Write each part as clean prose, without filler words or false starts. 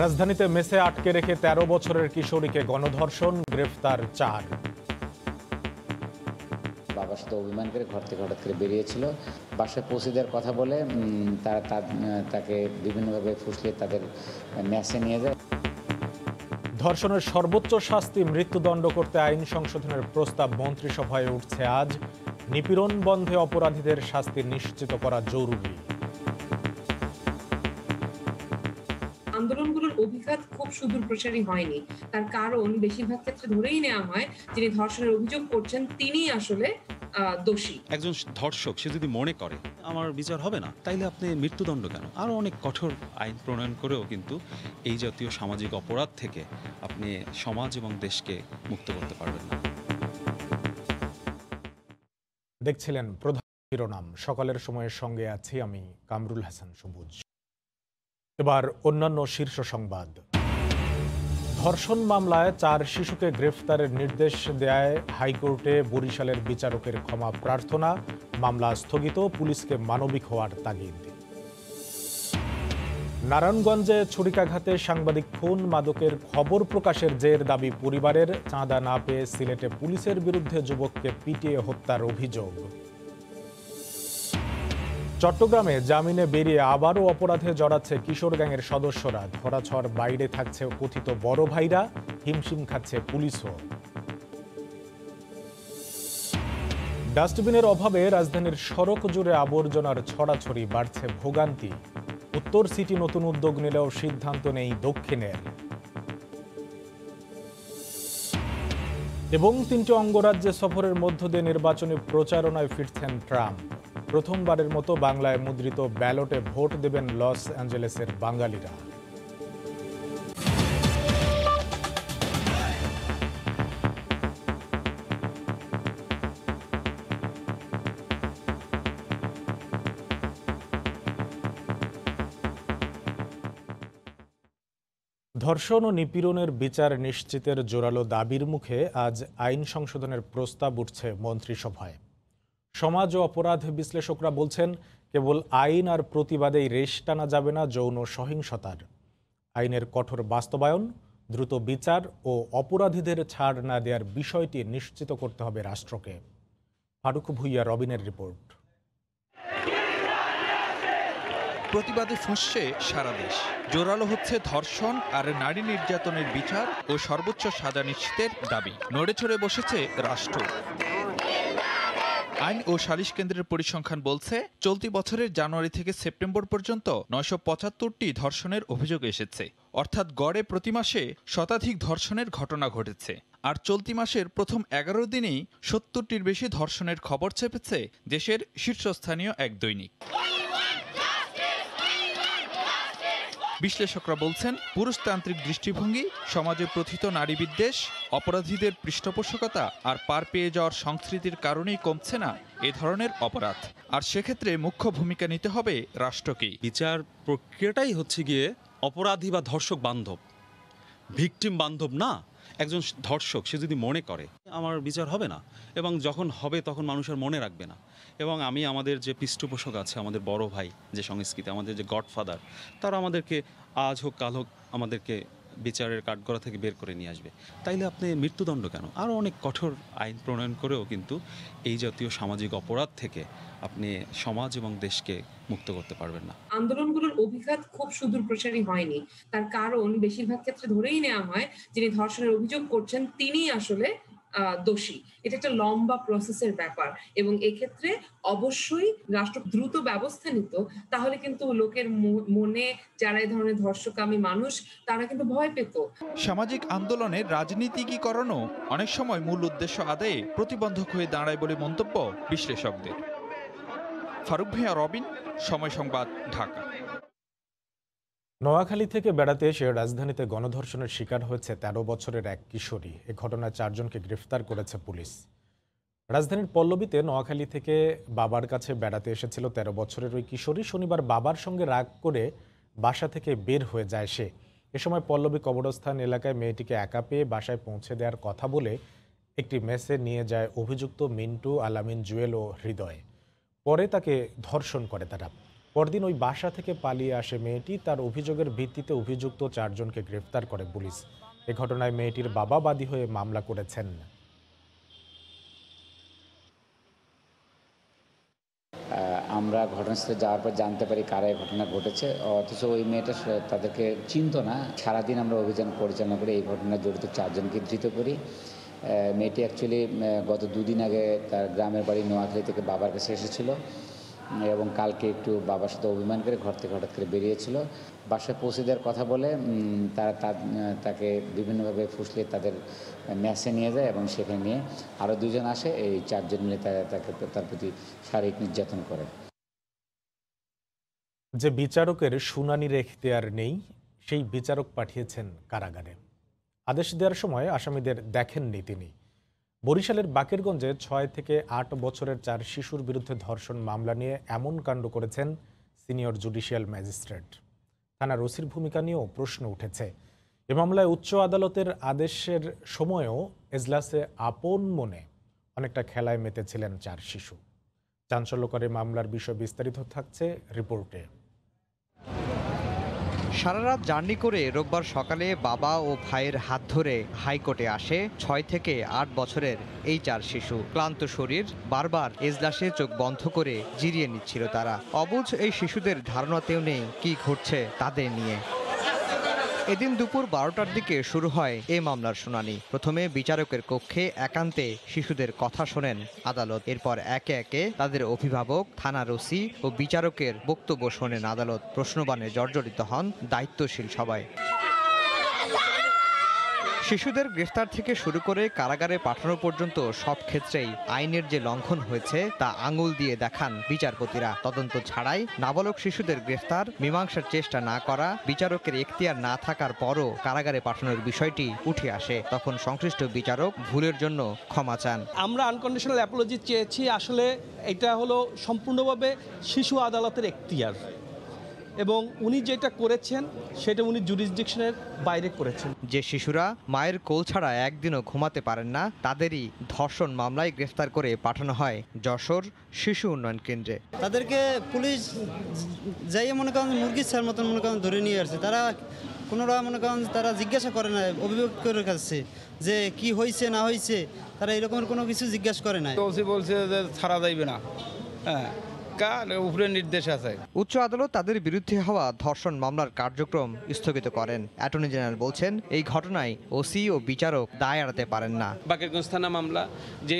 রাজধানীতে মেসে আটকে রেখে ১৩ বছরের কিশোরীকে গণধর্ষণ, গ্রেফতার ৪। বাবার সাথে অভিমান করে ঘর থেকে হঠাৎ করে বেরিয়েছিল। বাসায় পৌঁছে দেওয়ার কথা বলে তারা তাকে বিভিন্নভাবে ফুসলিয়ে তাদের মেসে নিয়ে যায়। ধর্ষণের সর্বোচ্চ শাস্তি মৃত্যুদণ্ড করতে আইন সংশোধনের প্রস্তাব মন্ত্রিসভায় উঠছে আজ। নিপীড়ন বন্ধে অপরাধীদের শাস্তি নিশ্চিত করা জরুরি। আন্দোলনগুলোর অভিঘাত খুব সুদূর প্রসারী হয়নি, তার কারণ বেশিরভাগ ক্ষেত্রে ধরেই নেওয়া হয় যিনি ধর্ষণের অভিযোগ করছেন তিনি আসলে দোষী। একজন ধর্ষক সে যদি মনে করে আমার বিচার হবে না, তাইলে আপনি মৃত্যুদণ্ড কেন, আরো অনেক কঠোর আইন প্রণয়ন করেও কিন্তু এই জাতীয় সামাজিক অপরাধ থেকে আপনি সমাজ এবং দেশকে মুক্ত করতে পারবেন না। দেখছিলেন প্রধান শিরোনাম। সকালের সময়ের সঙ্গে আছি আমি কামরুল হাসান সবুজ। এবার অন্যান্য শীর্ষ সংবাদ। ধর্ষণ মামলায় ৪ শিশুকে গ্রেফতারের নির্দেশ দেয় হাইকোর্টে বরিশালের বিচারকের ক্ষমা প্রার্থনা। মামলা স্থগিত, পুলিশকে মানবিক হওয়ার তাগিদ। নারায়ণগঞ্জে ছুরিকাঘাতে সাংবাদিক খুন, মাদকের খবর প্রকাশের জের দাবি পরিবারের। চাঁদা না পেয়ে সিলেটে পুলিশের বিরুদ্ধে যুবককে পিটিয়ে হত্যার অভিযোগ। চট্টগ্রামে জামিনে বেরিয়ে আবারও অপরাধে জড়াচ্ছে কিশোর গ্যাংয়ের সদস্যরা। ধরাছোঁয়ার বাইরে থাকছে কথিত বড় ভাইরা, হিমশিম খাচ্ছে পুলিশও। ডাস্টবিনের অভাবে রাজধানীর সড়ক জুড়ে আবর্জনার ছড়াছড়ি, বাড়ছে ভোগান্তি। উত্তর সিটি নতুন উদ্যোগ নিলেও সিদ্ধান্ত নেই দক্ষিণের। এবং ৩টি অঙ্গরাজ্যে সফরের মধ্য দিয়ে নির্বাচনী প্রচারণায় ফিরছেন ট্রাম্প। প্রথমবারের মতো বাংলায় মুদ্রিত ব্যালটে ভোট দেবেন লস অ্যাঞ্জেলেসের বাঙালিরা। ধর্ষণ ও নিপীড়নের বিচার নিশ্চিতের জোরালো দাবির মুখে আজ আইন সংশোধনের প্রস্তাব উঠছে মন্ত্রিসভায়। সমাজ ও অপরাধ বিশ্লেষকরা বলছেন, কেবল আইন আর প্রতিবাদেই রেশ টানা যাবে না যৌন সহিংসতার। আইনের কঠোর বাস্তবায়ন, দ্রুত বিচার ও অপরাধীদের ছাড় না দেওয়ার বিষয়টি নিশ্চিত করতে হবে রাষ্ট্রকে। ফারুক ভুইয়া রবিনের রিপোর্ট। প্রতিবাদে ফুঁসছে সারা দেশ। জোরালো হচ্ছে ধর্ষণ আর নারী নির্যাতনের বিচার ও সর্বোচ্চ সাজা নিশ্চিতের দাবি। নড়েচড়ে বসেছে রাষ্ট্র। আইন ও সালিশ কেন্দ্রের পরিসংখ্যান বলছে, চলতি বছরের জানুয়ারি থেকে সেপ্টেম্বর পর্যন্ত ৯৭৫টি ধর্ষণের অভিযোগ এসেছে। অর্থাৎ গড়ে প্রতি মাসে শতাধিক ধর্ষণের ঘটনা ঘটেছে। আর চলতি মাসের প্রথম ১১ দিনেই ৭০টির বেশি ধর্ষণের খবর চেপেছে দেশের শীর্ষস্থানীয় এক দৈনিক। বিশ্লেষকরা বলছেন, পুরুষতান্ত্রিক দৃষ্টিভঙ্গি, সমাজে প্রথিত নারী বিদ্বেষ, অপরাধীদের পৃষ্ঠপোষকতা আর পার পেয়ে যাওয়ার সংস্কৃতির কারণেই কমছে না এ ধরনের অপরাধ। আর সেক্ষেত্রে মুখ্য ভূমিকা নিতে হবে রাষ্ট্রকেই। বিচার প্রক্রিয়াটাই হচ্ছে গিয়ে অপরাধী বা ধর্ষক বান্ধব, ভিকটিম বান্ধব না। একজন ধর্ষক সে যদি মনে করে আমার বিচার হবে না, এবং যখন হবে তখন মানুষ আর মনে রাখবে না। এবং আমাদের যে পৃষ্ঠপোষক আছে, আমাদের বড় ভাই, যে সংস্কৃতি, আমাদের যে গডফাদার, তারা আমাদেরকে আজ হোক কাল হোক আমাদেরকে বিচারের কাঠগড়া থেকে বের করে নিয়ে আসবে। তাইলে আপনি মৃত্যুদণ্ড কেন, আরও অনেক কঠোর আইন প্রণয়ন করেও কিন্তু এই জাতীয় সামাজিক অপরাধ থেকে আপনি সমাজ এবং দেশকে মুক্ত করতে পারবেন না। আন্দোলনগুলোর অভিঘাত খুব সুদূর প্রসারী হয়নি, তার কারণ বেশিরভাগ ক্ষেত্রে ধরেই নেওয়া হয় যিনি ধর্ষণের অভিযোগ করছেন তিনি আসলে দোষী। এটা একটা লম্বা প্রসেসের ব্যাপার এবং এক্ষেত্রে অবশ্যই রাষ্ট্র দ্রুত ব্যবস্থা নিত, তাহলে কিন্তু লোকের মনে যারা এই ধরনের ধর্ষকামী মানুষ তারা কিন্তু ভয় পেত। সামাজিক আন্দোলনের রাজনীতিকীকরণও অনেক সময় মূল উদ্দেশ্য আদায়ে প্রতিবন্ধক হয়ে দাঁড়ায় বলে মন্তব্য বিশ্লেষকদের। ফারুক ভুঁইয়া, রবিন, সময় সংবাদ, ঢাকা। নোয়াখালী থেকে বেড়াতে এসে রাজধানীতে গণধর্ষণের শিকার হয়েছে ১৩ বছরের এক কিশোরী। এ ঘটনায় ৪ জনকে গ্রেফতার করেছে পুলিশ। রাজধানীর পল্লবীতে নোয়াখালী থেকে বাবার কাছে বেড়াতে এসেছিল ১৩ বছরের ওই কিশোরী। শনিবার বাবার সঙ্গে রাগ করে বাসা থেকে বের হয়ে যায় সে। এ সময় পল্লবী কবরস্থান এলাকায় মেয়েটিকে একা পেয়ে বাসায় পৌঁছে দেওয়ার কথা বলে একটি মেসে নিয়ে যায় অভিযুক্ত মিন্টু, আলামিন, জুয়েল ও হৃদয়। পরে তাকে ধর্ষণ করে তারা। পরদিন ওই বাসা থেকে পালিয়ে আসে মেয়েটি। তার অভিযোগের ভিত্তিতে অভিযুক্ত 4 জনকে গ্রেফতার করে পুলিশ। এ ঘটনায় মেয়েটির বাবা বাদী হয়ে মামলা করেছেন। আমরা ঘটনাস্থলে যাওয়ার পর জানতে পারি কারা এই ঘটনা ঘটেছে, অথচ ওই মেয়েটা তাদেরকে চিনত না। সারাদিন আমরা অভিযান পরিচালনা করে এই ঘটনায় জড়িত 4 জনকে ধৃত করি। মেয়েটি অ্যাকচুয়ালি গত 2 দিন আগে তার গ্রামের বাড়ি নোয়াখালী থেকে বাবার কাছে এসেছিল এবং কালকে একটু বাবার সাথে অভিমান করে ঘর থেকে হঠাৎ করে বেরিয়েছিল। বাসায় পৌঁছে দেওয়ার কথা বলে তাকে বিভিন্নভাবে ফুসলিয়ে তাদের ম্যাসে নিয়ে যায় এবং সেখানে নিয়ে আরও 2 জন আসে। এই 4 জন মিলে তার প্রতি শারীরিক নির্যাতন করে। যে বিচারকের শুনানির এখতিয়ার নেই, সেই বিচারক পাঠিয়েছেন কারাগারে। আদেশ দেওয়ার সময় আসামিদের দেখেননি তিনি। বরিশালের বাকেরগঞ্জে 6 থেকে 8 বছরের 4 শিশুর বিরুদ্ধে ধর্ষণ মামলা নিয়ে এমন কাণ্ড করেছেন সিনিয়র জুডিশিয়াল ম্যাজিস্ট্রেট। থানার ওসির ভূমিকা নিয়েও প্রশ্ন উঠেছে। এ মামলায় উচ্চ আদালতের আদেশের সময়ও এজলাসে আপন মনে অনেকটা খেলায় মেতেছিলেন 4 শিশু। চাঞ্চল্যকর এই মামলার বিষয় বিস্তারিত থাকছে রিপোর্টে। সারা রাত জার্নি করে রোববার সকালে বাবা ও ভাইয়ের হাত ধরে হাইকোর্টে আসে 6 থেকে 8 বছরের এই 4 শিশু। ক্লান্ত শরীর, বারবার এজলাসে চোখ বন্ধ করে জিরিয়ে নিচ্ছিল তারা। অবুঝ এই শিশুদের ধারণাতেও নেই কি ঘটছে তাদের নিয়ে। এদিন দুপুর 12টার দিকে শুরু হয় এ মামলার শুনানি। প্রথমে বিচারকের কক্ষে একান্তে শিশুদের কথা শোনেন আদালত। এরপর একে একে তাদের অভিভাবক, থানার ওসি ও বিচারকের বক্তব্য শোনেন আদালত। প্রশ্নবাণে জর্জরিত হন দায়িত্বশীল সবাই। শিশুদের গ্রেফতার থেকে শুরু করে কারাগারে পাঠানো পর্যন্ত সব ক্ষেত্রেই আইনের যে লঙ্ঘন হয়েছে তা আঙুল দিয়ে দেখান বিচারপতিরা। তদন্ত ছাড়াই নাবালক শিশুদের গ্রেফতার, মীমাংসার চেষ্টা না করা, বিচারকের এখতিয়ার না থাকার পরও কারাগারে পাঠানোর বিষয়টি উঠে আসে। তখন সংশ্লিষ্ট বিচারক ভুলের জন্য ক্ষমা চান। আমরা আনকন্ডিশনাল অ্যাপোলজি চেয়েছি। আসলে এটা হলো সম্পূর্ণভাবে শিশু আদালতের এখতিয়ার এবং উনি যেটা করেছেন সেটা উনি জুরিসডিকশনের বাইরে করেছেন। যে শিশুরা মায়ের কোল ছাড়া একদিনও ঘুমাতে পারেন না, তাদেরই ধর্ষণ মামলায় গ্রেফতার করে পাঠানো হয় যশোর শিশু উন্নয়ন কেন্দ্রে। তাদেরকে পুলিশ যাইয়ে মনে করেন মুরগির ছাড় মতন মনে করেন ধরে নিয়ে আসছে। তারা কোনোরা মনে করেন তারা জিজ্ঞাসা করে না অভিভাবকের কাছে যে কি হয়েছে না হয়েছে, তারা এরকমের কোনো কিছু জিজ্ঞাসা করে না। ওসি বলছে যে ছাড়া যাইবে না, হ্যাঁ উপরে নির্দেশ আছে। উচ্চ আদালত তাদের বিরুদ্ধে হওয়া ধর্ষণ মামলার কার্যক্রম স্থগিত করেন। অ্যাটর্নি জেনারেল বলছেন এই ঘটনায় ওসি ও বিচারক দায় এড়াতে পারেন না। বাকেরগঞ্জ থানা মামলা যে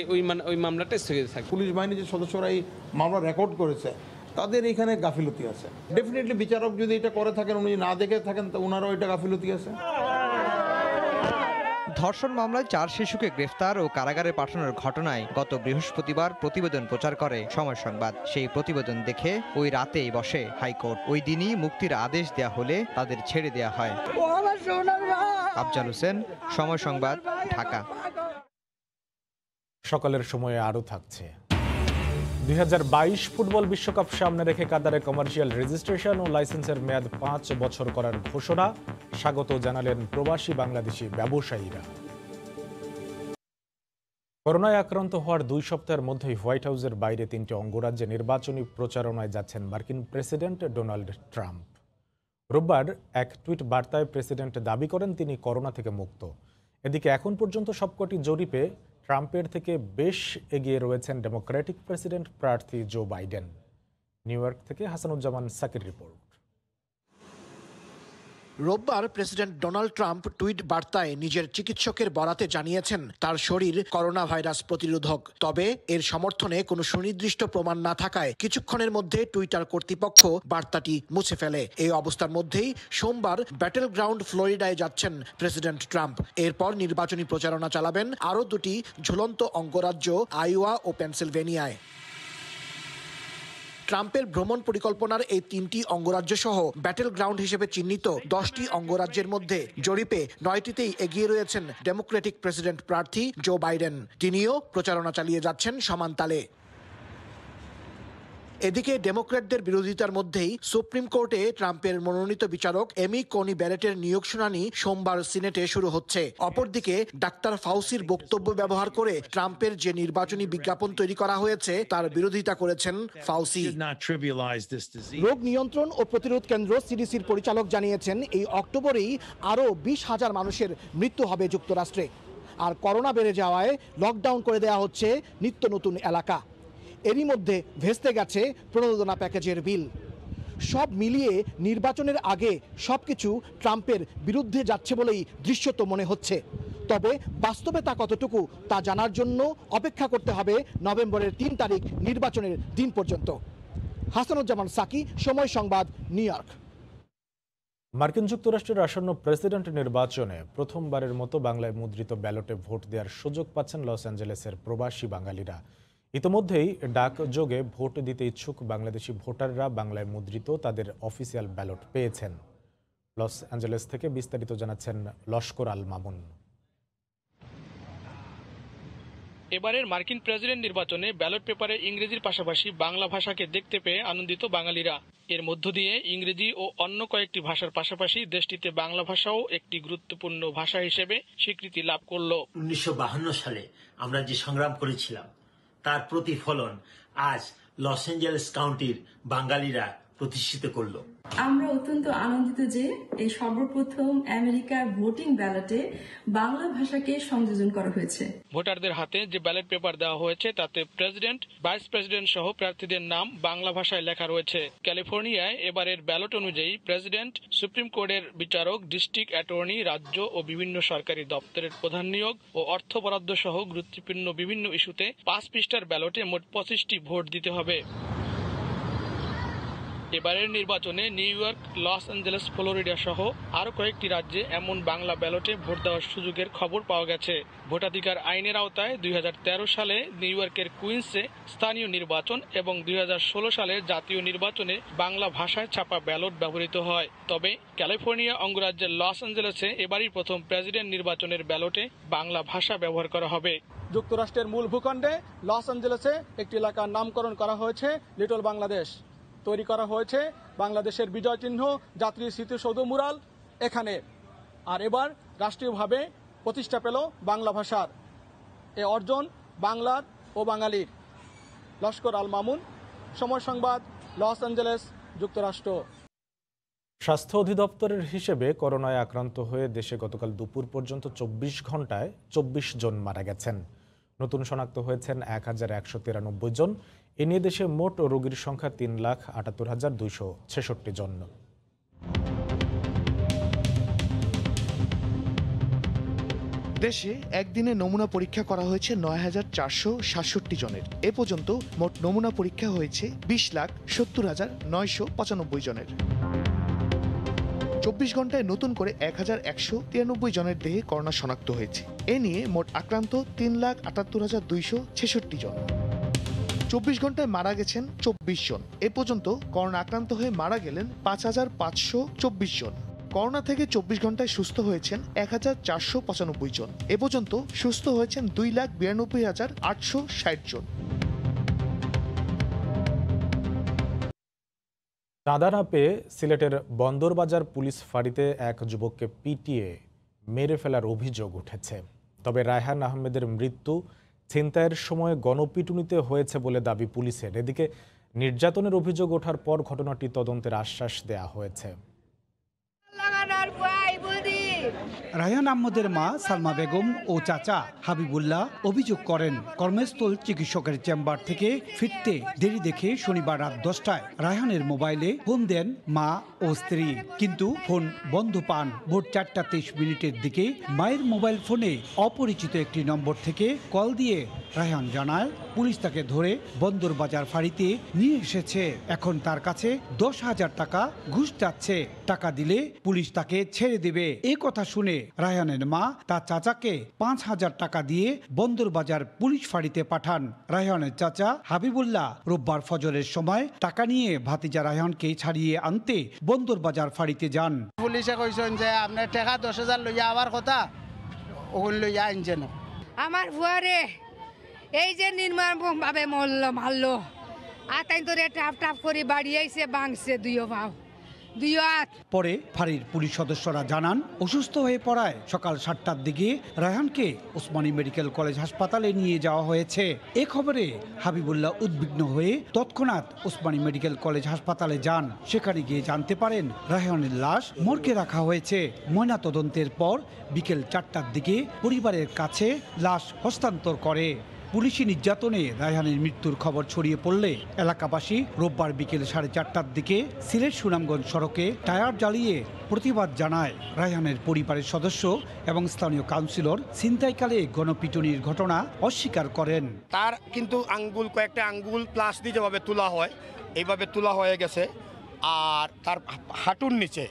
ওই মামলাটা স্থগিত থাকে। পুলিশ বাহিনীর যে সদস্যরা এই মামলা রেকর্ড করেছে তাদের এখানে গাফিলতি আছে। ডেফিনেটলি বিচারক যদি এটা করে থাকেন, উনি না দেখে থাকেন, তো ওনারও এটা গাফিলতি আছে। ধর্ষণ মামলায় 4 শিশুকে গ্রেফতার ও কারাগারে পাঠানোর ঘটনায় গত বৃহস্পতিবার প্রতিবেদন প্রচার করে সময় সংবাদ। সেই প্রতিবেদন দেখে ওই রাতেই বসে হাইকোর্ট। ওই দিনই মুক্তির আদেশ দেয়া হলে তাদের ছেড়ে দেয়া হয়। আফজাল হোসেন, সময় সংবাদ, ঢাকা। সকালের সময়ে আরও থাকছে। 2022 ফুটবল বিশ্বকাপ সামনে রেখে কাতারে কমার্শিয়াল রেজিস্ট্রেশন ও লাইসেন্সের মেয়াদ 5 বছর করার ঘোষণা স্বাগত জানালেন প্রবাসী বাংলাদেশি ব্যবসায়ীরা। করোনায় আক্রান্ত হওয়ার 2 সপ্তাহের মধ্যেই হোয়াইট হাউসের বাইরে 3টি অঙ্গরাজ্যে নির্বাচনী প্রচারণায় যাচ্ছেন মার্কিন প্রেসিডেন্ট ডোনাল্ড ট্রাম্প। রোববার এক টুইট বার্তায় প্রেসিডেন্ট দাবি করেন তিনি করোনা থেকে মুক্ত। এদিকে এখন পর্যন্ত সবকটি জরিপে ট্রাম্পের থেকে বেশ এগিয়ে রয়েছেন ডেমোক্রেটিক প্রেসিডেন্ট প্রার্থী জো বাইডেন। নিউ ইয়র্ক থেকে হাসানুজ্জামান সাকির রিপোর্ট। রোববার প্রেসিডেন্ট ডোনাল্ড ট্রাম্প টুইট বার্তায় নিজের চিকিৎসকের বরাতে জানিয়েছেন তার শরীর করোনা ভাইরাস প্রতিরোধক। তবে এর সমর্থনে কোনো সুনির্দিষ্ট প্রমাণ না থাকায় কিছুক্ষণের মধ্যে টুইটার কর্তৃপক্ষ বার্তাটি মুছে ফেলে। এই অবস্থার মধ্যেই সোমবার ব্যাটেল গ্রাউন্ড ফ্লোরিডায় যাচ্ছেন প্রেসিডেন্ট ট্রাম্প। এরপর নির্বাচনী প্রচারণা চালাবেন আরও 2টি ঝুলন্ত অঙ্গরাজ্য আইওয়া ও পেনসিলভেনিয়ায়। ট্রাম্পের ভ্রমণ পরিকল্পনার এই 3টি অঙ্গরাজ্য সহ ব্যাটেল গ্রাউন্ড হিসেবে চিহ্নিত 10টি অঙ্গরাজ্যের মধ্যে জরিপে 9টিতেই এগিয়ে রয়েছেন ডেমোক্রেটিক প্রেসিডেন্ট প্রার্থী জো বাইডেন। তিনিও প্রচারণা চালিয়ে যাচ্ছেন সমান তালে। এদিকে ডেমোক্র্যাটদের বিরোধিতার মধ্যেই সুপ্রিম কোর্টে ট্রাম্পের মনোনীত বিচারক এমি কনি ব্যারেটের নিয়োগ শুনানি সোমবার সিনেটে শুরু হচ্ছে। অপরদিকে ডাক্তার ফাউসির বক্তব্য ব্যবহার করে ট্রাম্পের যে নির্বাচনী বিজ্ঞাপন তৈরি করা হয়েছে তার বিরোধিতা করেছেন ফাউসি। রোগ নিয়ন্ত্রণ ও প্রতিরোধ কেন্দ্র সিডিসির পরিচালক জানিয়েছেন এই অক্টোবরেই আরও 20,000 মানুষের মৃত্যু হবে যুক্তরাষ্ট্রে। আর করোনা বেড়ে যাওয়ায় লকডাউন করে দেওয়া হচ্ছে নিত্য নতুন এলাকা। এরই মধ্যে ভেস্তে গেছে প্রণোদনা প্যাকেজের বিল। সব মিলিয়ে নির্বাচনের আগে সবকিছু ট্রাম্পের বিরুদ্ধে যাচ্ছে বলেই দৃশ্যত মনে হচ্ছে। তবে বাস্তবে তা কতটুকু তা জানার জন্য অপেক্ষা করতে হবে নভেম্বরের 3 তারিখ নির্বাচনের দিন পর্যন্ত। হাসানুজ্জামান সাকি, সময় সংবাদ, নিউ ইয়র্ক। মার্কিন যুক্তরাষ্ট্রের আসন্ন প্রেসিডেন্ট নির্বাচনে প্রথমবারের মতো বাংলায় মুদ্রিত ব্যালটে ভোট দেওয়ার সুযোগ পাচ্ছেন লস অ্যাঞ্জেলেসের প্রবাসী বাঙালিরা। ইতিমধ্যেই ডাকযোগে ভোট দিতে ইচ্ছুক বাংলাদেশি ভোটাররা বাংলায় মুদ্রিত তাদের অফিসিয়াল ব্যালট পেয়েছেন। লস অ্যাঞ্জেলেস থেকে বিস্তারিত জানাচ্ছেন লস্কর আল মামুন। এবারের মার্কিন প্রেসিডেন্ট নির্বাচনে ব্যালট পেপারে ইংরেজির পাশাপাশি বাংলা ভাষাকে দেখতে পেয়ে আনন্দিত বাঙালিরা। এর মধ্য দিয়ে ইংরেজি ও অন্য কয়েকটি ভাষার পাশাপাশি দেশটিতে বাংলা ভাষাও একটি গুরুত্বপূর্ণ ভাষা হিসেবে স্বীকৃতি লাভ করল। 1952 সালে আমরা যে সংগ্রাম করেছিলাম তার প্রতিফলন আজ লস অ্যাঞ্জেলেস কাউন্টির বাঙালিরা প্রতিষ্ঠিত করল। আমরা অত্যন্ত আনন্দিত যে এই সর্বপ্রথম আমেরিকার ভোটিং ব্যালটে বাংলা ভাষাকে সংযোজন করা হয়েছে। ভোটারদের হাতে যে ব্যালট পেপার দেওয়া হয়েছে তাতে প্রেসিডেন্ট, ভাইস প্রেসিডেন্ট সহ প্রার্থীদের নাম বাংলা ভাষায় লেখা রয়েছে। ক্যালিফোর্নিয়ায় এবারের ব্যালট অনুযায়ী প্রেসিডেন্ট, সুপ্রিম কোর্টের বিচারক, ডিস্ট্রিক্ট অ্যাটর্নি, রাজ্য ও বিভিন্ন সরকারি দপ্তরের প্রধান নিয়োগ ও অর্থ বরাদ্দ সহ গুরুত্বপূর্ণ বিভিন্ন ইস্যুতে 5 পৃষ্ঠার ব্যালটে মোট 25টি ভোট দিতে হবে। এবারের নির্বাচনে new York, Los Angeles, Florida সহ আরও কয়েকটি রাজ্যে এমন বাংলা ব্যালটে ভোট দেওয়ার সুযোগের খবর পাওয়া গেছে। ভোটাধিকার আইনের আওতায় 2013 সালে নিউ ইয়র্কের কুইন্সে স্থানীয় নির্বাচন এবং 2016 সালে জাতীয় নির্বাচনে বাংলা ভাষায় ছাপা ব্যালট ব্যবহৃত হয়। তবে ক্যালিফোর্নিয়া অঙ্গরাজ্যের লস অ্যাঞ্জেলেসে এবারই প্রথম প্রেসিডেন্ট নির্বাচনের ব্যালটে বাংলা ভাষা ব্যবহার করা হবে। যুক্তরাষ্ট্রের মূল ভূখণ্ডে লস অ্যাঞ্জেলেসে একটি এলাকার নামকরণ করা হয়েছে লিটল বাংলাদেশ। তৈরি করা হয়েছে বাংলাদেশের বিজয় চিহ্ন, জাতীয় স্মৃতিসৌধ মুরাল এখানে। আর এবার রাষ্ট্রীয়ভাবে প্রতিষ্ঠা পেল বাংলা ভাষার। এ অর্জন বাংলার ও বাঙালির। লস্কর আল মামুন, সময় সংবাদ, লস অ্যাঞ্জেলেস, যুক্তরাষ্ট্র। স্বাস্থ্য অধিদপ্তরের হিসেবে করোনায় আক্রান্ত হয়ে দেশে গতকাল দুপুর পর্যন্ত 24 ঘন্টায় 24 জন মারা গেছেন। নতুন শনাক্ত হয়েছেন 1193 জন। এ নিয়ে দেশে মোট রোগীর সংখ্যা 3,78,266 জন। দেশে একদিনে নমুনা পরীক্ষা করা হয়েছে 9,467 জনের। এ পর্যন্ত মোট নমুনা পরীক্ষা হয়েছে 20,70,995 জনের। 24 ঘন্টায় নতুন করে 1,193 জনের দেহে করোনা শনাক্ত হয়েছে। এ নিয়ে মোট আক্রান্ত 3,78,266 জন। 24 ঘন্টায় মারা গেছেন 24 জন। এ পর্যন্ত করোনা আক্রান্ত হয়ে মারা গেলেন 5,524 জন। করোনা থেকে 24 ঘন্টায় সুস্থ হয়েছেন 1,495 জন। এ পর্যন্ত সুস্থ হয়েছেন 2,92,860 জন। চাঁদা না পেয়ে সিলেটের বন্দরবাজার পুলিশ ফাঁড়িতে এক যুবককে পিটিয়ে মেরে ফেলার অভিযোগ উঠেছে। তবে রায়হান আহমেদের মৃত্যু ছিনতাইয়ের সময় গণপিটুনিতে হয়েছে বলে দাবি পুলিশের। এদিকে নির্যাতনের অভিযোগ ওঠার পর ঘটনাটি তদন্তের আশ্বাস দেয়া হয়েছে। রায়হান আহমদের মা সালমা বেগম ও চাচা হাবিবুল্লাহ অভিযোগ করেন, কর্মস্থল চিকিৎসকের চেম্বার থেকে ফিরতে দেরি দেখে শনিবার রাত 10টায় রায়হানের মোবাইলে ফোন দেন মা ও স্ত্রী, কিন্তু ফোন বন্ধ পান। ভোর 4:23 দিকে মায়ের মোবাইল ফোনে অপরিচিত একটি নম্বর থেকে কল দিয়ে রায়হান জানায় পুলিশ তাকে ধরে বন্দরবাজার ফাঁড়িতে নিয়ে এসেছে। এখন তার কাছে 10,000 টাকা ঘুষ চাচ্ছে, টাকা দিলে পুলিশ তাকে ছেড়ে দেবে। এই কথা শুনে রায়হানের মা তার চাচাকে 5,000 টাকা দিয়ে বন্দরবাজার পুলিশ ফাঁড়িতে পাঠান। রায়হানের চাচা হাবিবুল্লাহ রোববার ফজরের সময় টাকা নিয়ে ভাতিজা রায়হানকে ছাড়িয়ে আনতে বন্দরবাজার ফাঁড়িতে যান। পুলিশে কইছেন যে আপনার টাকা 10,000 লইয়া আবার কথা ওগুন লইয়া আনছে না। আমার ভুয়ারে এই যে নির্মমভাবে মারলো, আর তাই তো টাপ টাপ করে বাড়ি আইছে ভাঙছে দুইও পাও দুইও হাত। পরে ফাঁড়ির পুলিশ সদস্যরা জানান অসুস্থ হয়ে পড়ায় সকাল 7টার দিকে রায়হানকে ওসমানী মেডিকেল কলেজ হাসপাতালে নিয়ে যাওয়া হয়েছে। এ খবরে হাবিবুল্লাহ উদ্বিগ্ন হয়ে তৎক্ষণাৎ ওসমানী মেডিকেল কলেজ হাসপাতালে যান। সেখানে গিয়ে জানতে পারেন রায়হানের লাশ মর্গে রাখা হয়েছে। ময়নাতদন্তের পর বিকেল 4টার দিকে পরিবারের কাছে লাশ হস্তান্তর করে। পুলিশি নির্যাতনে রায়হানের মৃত্যুর খবর ছড়িয়ে পড়লে এলাকাবাসী রোববার বিকেল 4:30টার দিকে সিলেট সুনামগঞ্জ সড়কে টায়ার জ্বালিয়ে প্রতিবাদ জানায়। রায়হানের পরিবারের সদস্য এবং স্থানীয় কাউন্সিলর ছিনতাইকালে গণপিটুনির ঘটনা অস্বীকার করেন। তার কিন্তু আঙ্গুল কয়েকটা আঙ্গুল প্লাস দিয়ে যেভাবে তোলা হয় এইভাবে তোলা হয়ে গেছে, আর তার হাঁটুর নিচে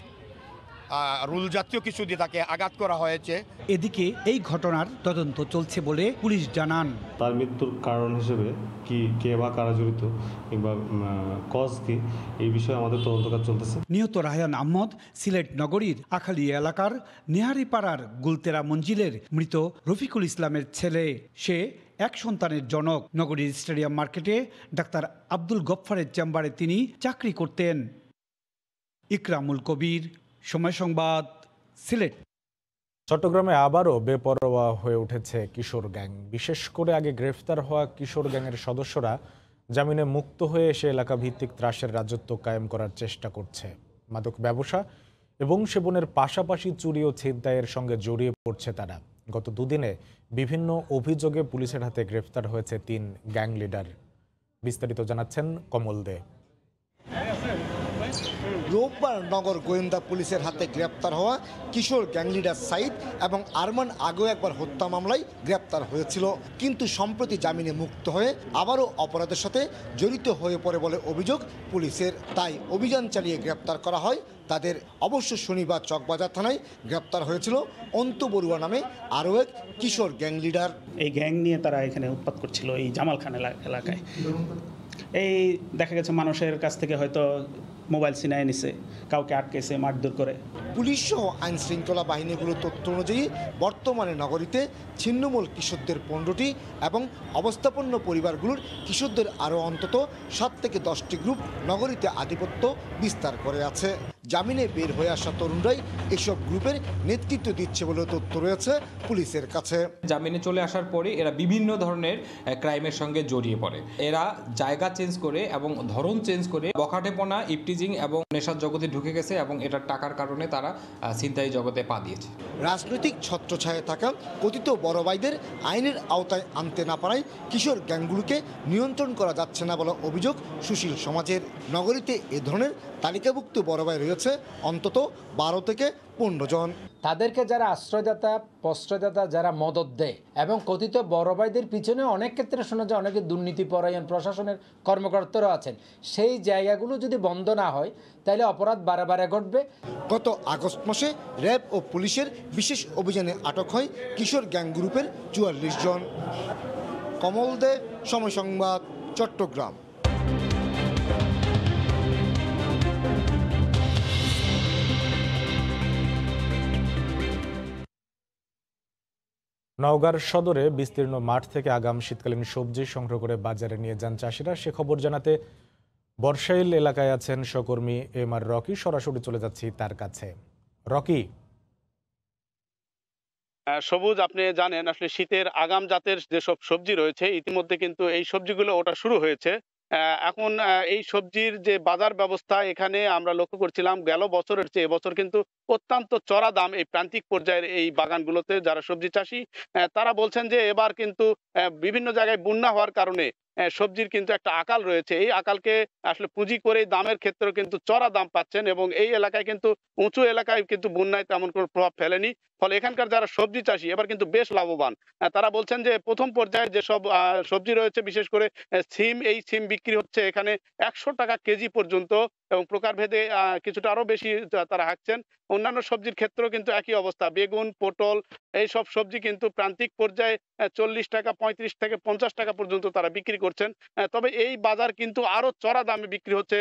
রুল জাতীয় কিছু দিয়ে তাকে আঘাত করা হয়েছে। এদিকে এই ঘটনার তদন্ত চলছে বলে পুলিশ জানান। তার মৃত্যুর কারণ হিসেবে কে বা কারা জড়িত কিংবা কজ কি, এই বিষয়ে আমাদের তদন্ত কাজ চলতেছে। নিহত রায়হান আহমদ সিলেট নগরীর আখালিয়া এলাকার নেহারিপাড়ার গুলতেরা মঞ্জিলের মৃত রফিকুল ইসলামের ছেলে। সে এক সন্তানের জনক। নগরীর স্টেডিয়াম মার্কেটে ডাক্তার আব্দুল গফফারের চেম্বারে তিনি চাকরি করতেন। ইকরামুল কবির, সময় সংবাদ, সিলেট। চট্টগ্রামে আবারও বেপরোয়া হয়ে উঠেছে কিশোর গ্যাং। বিশেষ করে আগে গ্রেফতার হওয়া কিশোর গ্যাংয়ের সদস্যরা জামিনে মুক্ত হয়ে এসে এলাকা ভিত্তিক ত্রাসের রাজত্ব কায়েম করার চেষ্টা করছে। মাদক ব্যবসা এবং সেবনের পাশাপাশি চুরি ও ছিনতাইয়ের সঙ্গে জড়িয়ে পড়ছে তারা। গত দুদিনে বিভিন্ন অভিযোগে পুলিশের হাতে গ্রেফতার হয়েছে 3 গ্যাং লিডার। বিস্তারিত জানাচ্ছেন কমল দে। রোববার নগর গোয়েন্দা পুলিশের হাতে গ্রেপ্তার হওয়া কিশোর গ্যাং লিডার সাইদ এবং আরমান আগেও একবার হত্যা মামলায় গ্রেপ্তার হয়েছিল, কিন্তু সম্প্রতি জামিনে মুক্ত হয়ে আবারও অপরাধের সাথে জড়িত হয়ে পড়ে বলে অভিযোগ পুলিশের। তাই অভিযান চালিয়ে গ্রেপ্তার করা হয় তাদের। অবশ্য শনিবার চকবাজার থানায় গ্রেপ্তার হয়েছিল অন্তু বড়ুয়া নামে আরও এক কিশোর গ্যাং লিডার। এই গ্যাং নিয়ে তারা এখানে উৎপাত করছিল এই জামাল খান এলাকায়। এই দেখা গেছে মানুষের কাছ থেকে হয়তো মোবাইল ছিনায় নিছে, কাউকে আটকেছে, মারধর করে। পুলিশ সহ আইন শৃঙ্খলা বাহিনীগুলোর তথ্য অনুযায়ী বর্তমানে নগরীতে ছিন্নমূল কিশোরদের 15টি এবং অবস্থাপন্ন পরিবারগুলোর কিশোরদের আরও অন্তত 7 থেকে 10টি গ্রুপ নগরীতে আধিপত্য বিস্তার করে আছে। জামিনে বের হয়ে আসা তরুণরাই এসব গ্রুপের নেতৃত্ব দিচ্ছে বলে তথ্য রয়েছে পুলিশের কাছে। জামিনে চলে আসার পরে এরা বিভিন্ন ধরনের ক্রাইমের সঙ্গে জড়িয়ে পড়ে। এরা জায়গা চেঞ্জ করে এবং ধরন চেঞ্জ করে বখাটেপনা, ইপটিজিং এবং নেশার জগতে ঢুকে গেছে এবং এটার টাকার কারণে তারা ছিনতাই জগতে পা দিয়েছে। রাজনৈতিক ছত্রছায়ায় থাকা কথিত বড় ভাইদের আইনের আওতায় আনতে না পারায় কিশোর গ্যাংগুলোকে নিয়ন্ত্রণ করা যাচ্ছে না বলে অভিযোগ সুশীল সমাজের। নগরীতে এ ধরনের তালিকাভুক্ত বড় ভাই রয়েছে অন্তত 12 থেকে 15 জন। তাদেরকে যারা আশ্রয়দাতা, প্রশ্রয়দাতা, যারা মদত দেয় এবং কথিত বড় ভাইদের পিছনে অনেক ক্ষেত্রে শোনা যায় অনেকে দুর্নীতিপরায়ণ প্রশাসনের কর্মকর্তারা আছেন। সেই জায়গাগুলো যদি বন্ধ না হয় তাহলে অপরাধ বারে বারে ঘটবে। গত আগস্ট মাসে র্যাব ও পুলিশের বিশেষ অভিযানে আটক হয় কিশোর গ্যাং গ্রুপের 44 জন। কমল দে, সময় সংবাদ, চট্টগ্রাম। নওগাঁর সদরে বিস্তীর্ণ মাঠ থেকে আগাম শীতকালীন সবজি সংগ্রহ করে বাজারে নিয়ে যান চাষিরা। সে খবর জানাতে বর্ষাইল এলাকায় আছেন সহকর্মী এমআর রকি। সরাসরি চলে যাচ্ছি তার কাছে। রকি, সবুজ, আপনি জানেন আসলে শীতের আগাম জাতের যেসব সবজি রয়েছে ইতিমধ্যে কিন্তু এই সবজিগুলো ওটা শুরু হয়েছে। এখন এই সবজির যে বাজার ব্যবস্থা এখানে আমরা লক্ষ্য করছিলাম গেল বছরের চেয়ে এবছর কিন্তু অত্যন্ত চড়া দাম এই প্রান্তিক পর্যায়ের এই বাগানগুলোতে যারা সবজি চাষি তারা বলছেন যে এবার কিন্তু বিভিন্ন জায়গায় বন্যা হওয়ার কারণে সবজির কিন্তু একটা আকাল রয়েছে। এই আকালকে আসলে পুঁজি করে দামের ক্ষেত্রে কিন্তু চড়া দাম পাচ্ছেন এবং এই এলাকায় কিন্তু উঁচু এলাকায় কিন্তু বন্যায় তেমন কোনো প্রভাব ফেলেনি। ফলে এখানকার যারা সবজি চাষি এবার কিন্তু বেশ লাভবান। তারা বলছেন যে প্রথম পর্যায়ে যেসব সবজি রয়েছে বিশেষ করে সিম, এই সিম বিক্রি হচ্ছে এখানে 100 টাকা কেজি পর্যন্ত এবং প্রকারভেদে কিছুটা আরো বেশি তারা হাঁকছেন। অন্যান্য সবজির ক্ষেত্রেও কিন্তু একই অবস্থা। বেগুন, পটল এই সব সবজি কিন্তু প্রান্তিক পর্যায়ে 40 টাকা, 35 থেকে 50 টাকা পর্যন্ত তারা বিক্রি করছেন। তবে এই বাজার কিন্তু আরো চড়া দামে বিক্রি হচ্ছে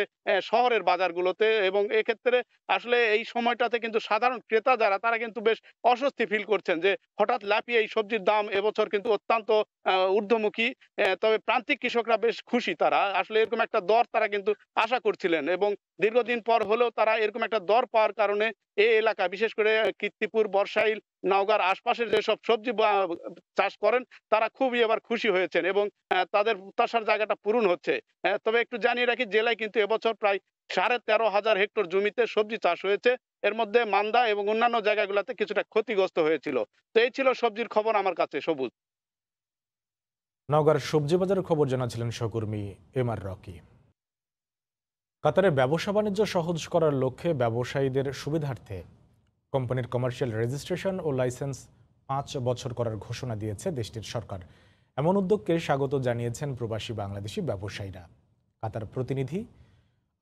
শহরের বাজারগুলোতে এবং এক্ষেত্রে আসলে এই সময়টাতে কিন্তু সাধারণ ক্রেতা যারা তারা কিন্তু বেশ অস্বস্তি ফিল করছেন যে হঠাৎ লাফিয়ে এই সবজির দাম এবছর কিন্তু অত্যন্ত ঊর্ধ্বমুখী। তবে প্রান্তিক কৃষকরা বেশ খুশি, তারা আসলে এরকম একটা দর তারা কিন্তু আশা করছিলেন এবং দীর্ঘদিন পর হলেও তারা এরকম একটা দর পাওয়ার কারণে এই এলাকা বিশেষ করে কীর্তিপুর, বর্ষাইল, নওগাঁর আশপাশের যেসব সবজি চাষ করেন তারা খুবই এবার খুশি হয়েছেন এবং তাদের প্রত্যাশার জায়গাটা পূরণ হচ্ছে। তবে একটু জানিয়ে রাখি, জেলায় কিন্তু এবছর প্রায় 13,500 হেক্টর জমিতে সবজি চাষ হয়েছে। এর মধ্যে মান্দা এবং অন্যান্য জায়গাগুলোতে কিছুটা ক্ষতিগ্রস্ত হয়েছিল। তো এই ছিল সবজির খবর আমার কাছে। সবুজ। নওগাঁর সবজি বাজারের খবর জানাচ্ছিলেন সহকর্মী এমআর রকি। কাতারের ব্যবসা বাণিজ্য সহজ করার লক্ষ্যে ব্যবসায়ীদের সুবিধার্থে কোম্পানির কমার্শিয়াল রেজিস্ট্রেশন ও লাইসেন্স 5 বছর করার ঘোষণা দিয়েছে দেশটির সরকার। এমন উদ্যোগকে স্বাগত জানিয়েছেন প্রবাসী বাংলাদেশি ব্যবসায়ীরা। কাতার প্রতিনিধি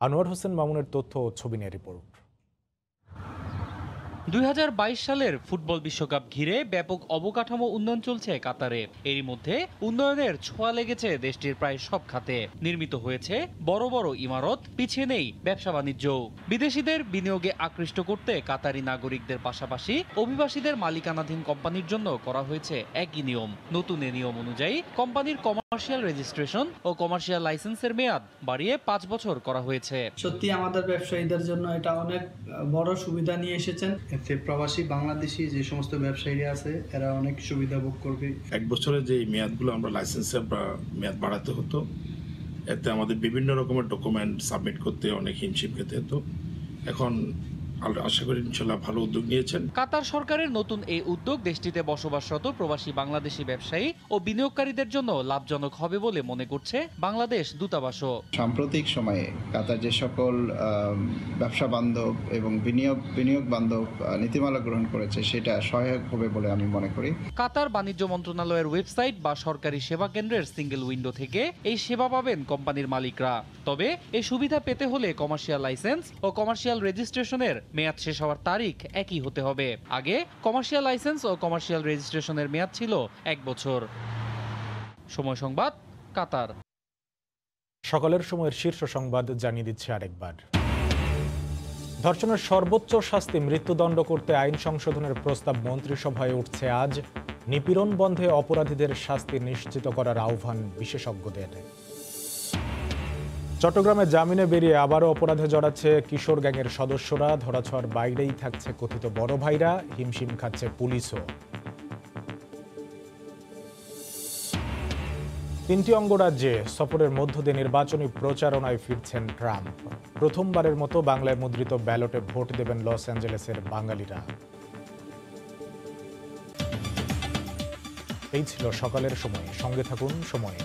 আনোয়ার হোসেন মামুনের তথ্য ও ছবি নিয়ে রিপোর্ট। 2022 সালের ফুটবল বিশ্বকাপ ঘিরে ব্যাপক অবকাঠামো উন্নয়ন চলছে কাতারে। এরই মধ্যে উন্নয়নের ছোঁয়া লেগেছে দেশটির প্রায় সব খাতে। নির্মিত হয়েছে বড় বড় ইমারত, পিছিয়ে নেই ব্যবসা বাণিজ্য। বিদেশিদের বিনিয়োগে আকৃষ্ট করতে কাতারি নাগরিকদের পাশাপাশি অভিবাসীদের মালিকানাধীন কোম্পানির জন্য করা হয়েছে একই নিয়ম। নতুন এ নিয়ম অনুযায়ী কোম্পানির কমার্শিয়াল রেজিস্ট্রেশন ও কমার্শিয়াল লাইসেন্সের মেয়াদ বাড়িয়ে 5 বছর করা হয়েছে। সত্যি আমাদের ব্যবসায়ীদের জন্য এটা অনেক বড় সুবিধা নিয়ে এসেছেন। এতে প্রবাসী বাংলাদেশি যে সমস্ত ব্যবসায়ীরা আছে এরা অনেক সুবিধা ভোগ করবে। 1 বছরের যে মেয়াদগুলো আমরা লাইসেন্সের মেয়াদ বাড়াতে হতো, এতে আমাদের বিভিন্ন রকমের ডকুমেন্ট সাবমিট করতে অনেক হিমশিম খেতে হতো। এখন আশা করি ইনশাআল্লাহ ভালো উদ্যোগ নিয়েছেন। কাতার সরকারের নতুন এই উদ্যোগ দেশটিতে বসবাসরত প্রবাসী বাংলাদেশি ব্যবসায়ী ও বিনিয়োগকারীদের জন্য লাভজনক হবে বলে মনে করছে বাংলাদেশ দূতাবাসও। সাম্প্রতিক সময়ে কাতার যে সকল ব্যবসা বান্ধব এবং বিনিয়োগ বান্ধব নীতিমালা গ্রহণ করেছে সেটা সহায়ক হবে বলে আমি মনে করি। কাতার বাণিজ্য মন্ত্রণালয়ের ওয়েবসাইট বা সরকারি সেবা কেন্দ্রের সিঙ্গেল উইন্ডো থেকে এই সেবা পাবেন কোম্পানির মালিকরা। তবে এই সুবিধা পেতে হলে কমার্শিয়াল লাইসেন্স ও কমার্শিয়াল রেজিস্ট্রেশনের মেয়াদ শেষ হওয়ার তারিখ একই হতে হবে। আগে কমার্শিয়াল লাইসেন্স ও কমার্শিয়াল রেজিস্ট্রেশনের মেয়াদ ছিল 1 বছর। সময় সংবাদ, কাতার। সকালের সময়ের শীর্ষ সংবাদ জানিয়ে দিচ্ছে আরেকবার। ধর্ষণের সর্বোচ্চ শাস্তি মৃত্যুদণ্ড করতে আইন সংশোধনের প্রস্তাব মন্ত্রিসভায় উঠছে আজ। নিপীড়ন বন্ধে অপরাধীদের শাস্তি নিশ্চিত করার আহ্বান বিশেষজ্ঞদের। চট্টগ্রামে জামিনে বেরিয়ে আবারও অপরাধে জড়াচ্ছে কিশোর গ্যাংয়ের সদস্যরা। ধরাছোঁয়ার বাইরেই থাকছে কথিত বড় ভাইরা, হিমশিম খাচ্ছে পুলিশও। 3টি অঙ্গরাজ্যে সফরের মধ্য দিয়ে নির্বাচনী প্রচারণায় ফিরছেন ট্রাম্প। প্রথমবারের মতো বাংলায় মুদ্রিত ব্যালটে ভোট দেবেন লস অ্যাঞ্জেলেসের বাঙালিরা। এই ছিল সকালের সময়। সঙ্গে থাকুন সময়ে।